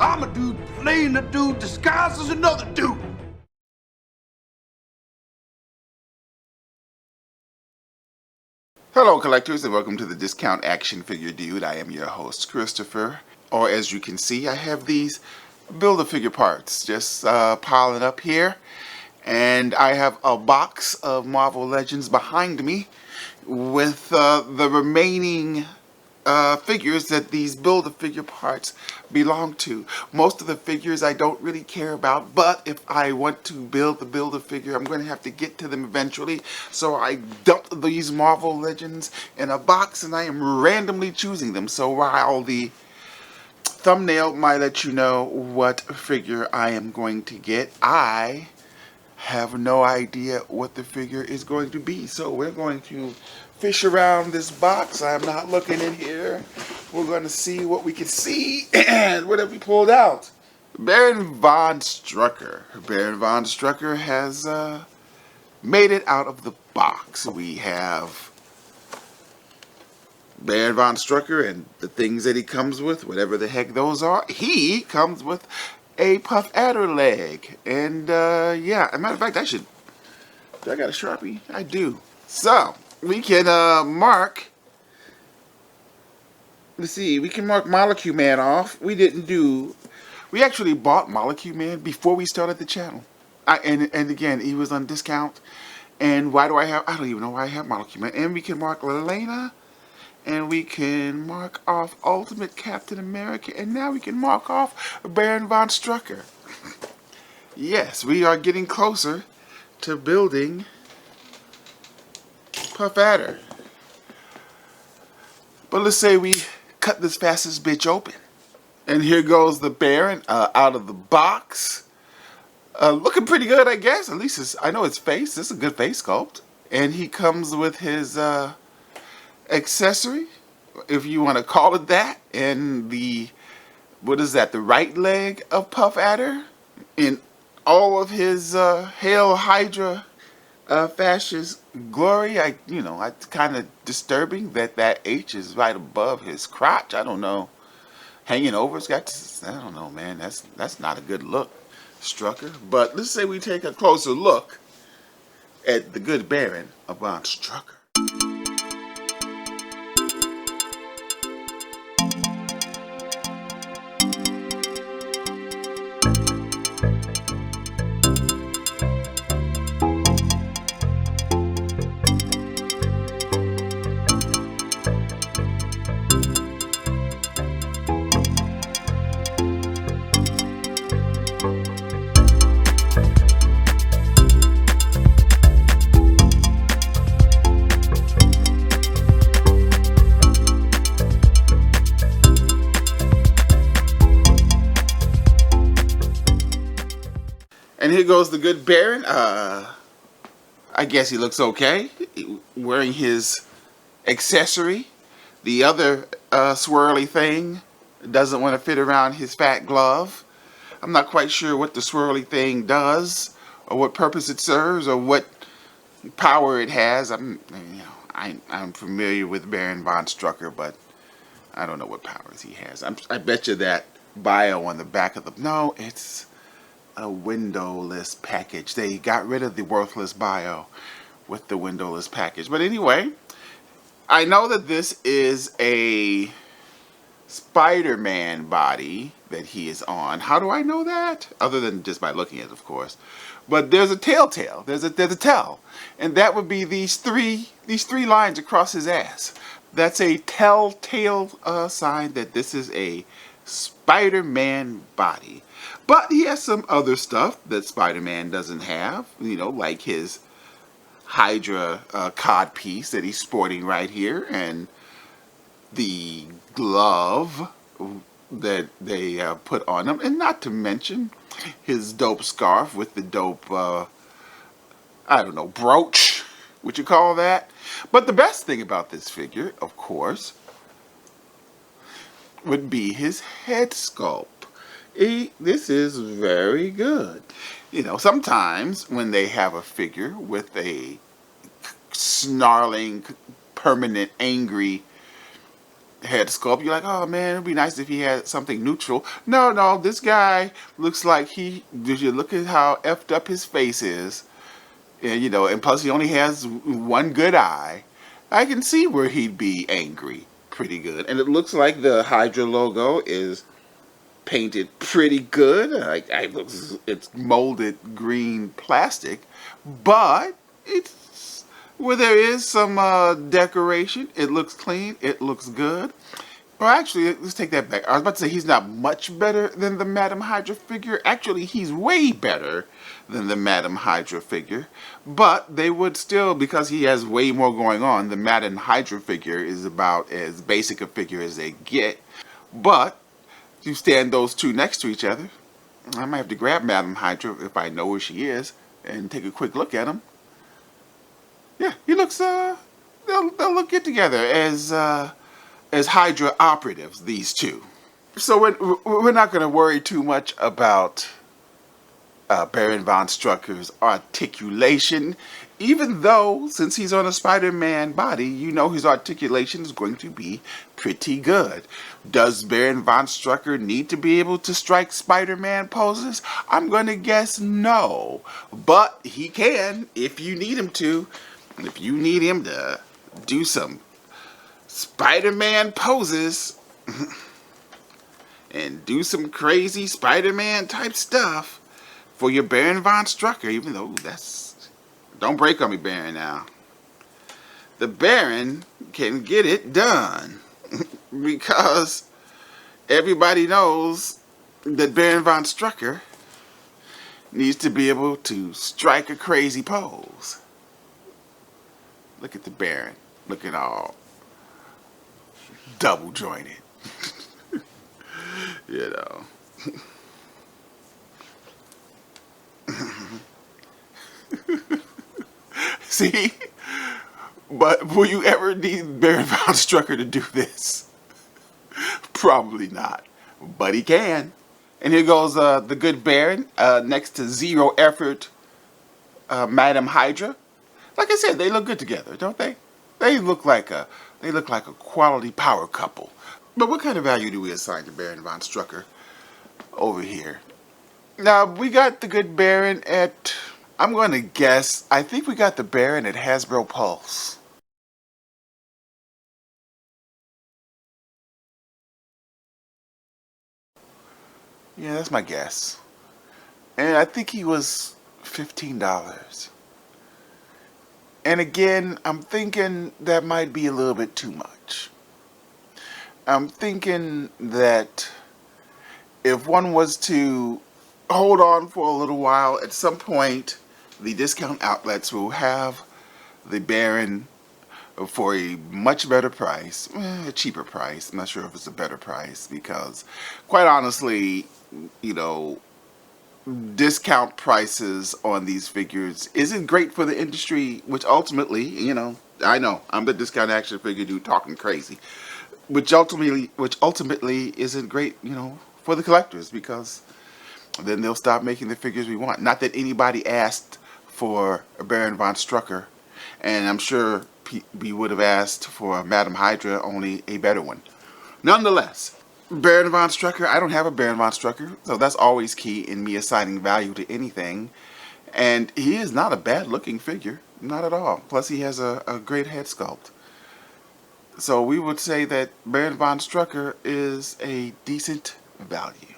I'm a dude playing a dude disguised as another dude. Hello collectors and welcome to the Discount Action Figure Dude. I am your host Christopher. Or as you can see, I have these Build-A-Figure parts just piling up here. And I have a box of Marvel Legends behind me with the remaining figures that these Build-A-Figure parts belong to. Most of the figures I don't really care about, but if I want to build the Build-A-Figure, I'm going to have to get to them eventually. So I dumped these Marvel Legends in a box and I am randomly choosing them. So while the thumbnail might let you know what figure I am going to get, I have no idea what the figure is going to be. So we're going to fish around this box. I'm not looking in here. We're going to see what we can see. And what have we pulled out? Baron von Strucker. Baron von Strucker has made it out of the box. We have Baron von Strucker and the things that he comes with, whatever the heck those are. He comes with a Puff Adder leg. And yeah, as a matter of fact, do I got a Sharpie? I do. So, we can mark, let's see, we can mark Molecule Man off. We actually bought Molecule Man before we started the channel. And again, he was on discount. And I don't even know why I have Molecule Man. And we can mark Lelena. And we can mark off Ultimate Captain America. And now we can mark off Baron von Strucker. Yes, we are getting closer to building Puff Adder. But let's say we cut this fastest bitch open. And here goes the Baron out of the box. Looking pretty good, I guess. At least I know his face. This is a good face sculpt. And he comes with his accessory, if you want to call it that. And the, what is that, the right leg of Puff Adder. In all of his Hail Hydra fascist glory. It's kind of disturbing that H is right above his crotch. I don't know, hanging over. I don't know, man. That's not a good look, Strucker. But let's say we take a closer look at the good Baron of von Strucker. And here goes the good Baron. I guess he looks okay. Wearing his accessory. The other swirly thing doesn't want to fit around his fat glove. I'm not quite sure what the swirly thing does, or what purpose it serves, or what power it has. I'm familiar with Baron von Strucker, but I don't know what powers he has. I bet you that bio on the back of the... No, it's a windowless package. They got rid of the worthless bio with the windowless package. But anyway, I know that this is a Spider-Man body that he is on. How do I know that? Other than just by looking at it, of course. But there's a telltale. There's a tell. And that would be these three lines across his ass. That's a telltale sign that this is a Spider-Man body. But he has some other stuff that Spider-Man doesn't have, like his Hydra cod piece that he's sporting right here, and the glove that they put on him, and not to mention his dope scarf with the dope, brooch, would you call that? But the best thing about this figure, of course, would be his head sculpt. This is very good. Sometimes when they have a figure with a snarling, permanent, angry head sculpt, you're like, oh man, it'd be nice if he had something neutral. No, this guy looks like did you look at how effed up his face is? And, and plus he only has one good eye. I can see where he'd be angry pretty good. And it looks like the Hydra logo is painted pretty good. It's molded green plastic, but it's where there is some decoration. It looks clean. It looks good. Well, actually, let's take that back. I was about to say he's not much better than the Madam Hydra figure. Actually, he's way better than the Madam Hydra figure. But they would still, because he has way more going on, the Madam Hydra figure is about as basic a figure as they get. But you stand those two next to each other, I might have to grab Madam Hydra if I know where she is and take a quick look at him. Yeah, he looks, they'll look good together as Hydra operatives, these two. So we're not going to worry too much about Baron von Strucker's articulation, even though, since he's on a Spider-Man body, his articulation is going to be pretty good. Does Baron von Strucker need to be able to strike Spider-Man poses? I'm going to guess no, but he can if you need him to. If you need him to do some Spider-Man poses and do some crazy Spider-Man type stuff for your Baron von Strucker, even though don't break on me, Baron, now. The Baron can get it done because everybody knows that Baron von Strucker needs to be able to strike a crazy pose. Look at the Baron, looking all double jointed. See? But will you ever need Baron von Strucker to do this? Probably not. But he can. And here goes the good Baron next to zero effort Madam Hydra. Like I said, they look good together, don't they? They look like a quality power couple. But what kind of value do we assign to Baron von Strucker over here? Now, we got the good Baron at, I'm going to guess, I think we got the Baron at Hasbro Pulse. Yeah, that's my guess. And I think he was $15. And again, I'm thinking that might be a little bit too much. I'm thinking that if one was to hold on for a little while, at some point, the discount outlets will have the Baron for a much better price, a cheaper price. I'm not sure if it's a better price because, quite honestly, discount prices on these figures isn't great for the industry, which ultimately, I know I'm the discount action figure dude talking crazy, which ultimately isn't great, for the collectors, because then they'll stop making the figures we want. Not that anybody asked for a Baron von Strucker, and I'm sure we would have asked for a Madam Hydra, only a better one. Nonetheless, Baron von Strucker, I don't have a Baron von Strucker, so that's always key in me assigning value to anything. And he is not a bad looking figure, not at all. Plus he has a great head sculpt. So we would say that Baron von Strucker is a decent value.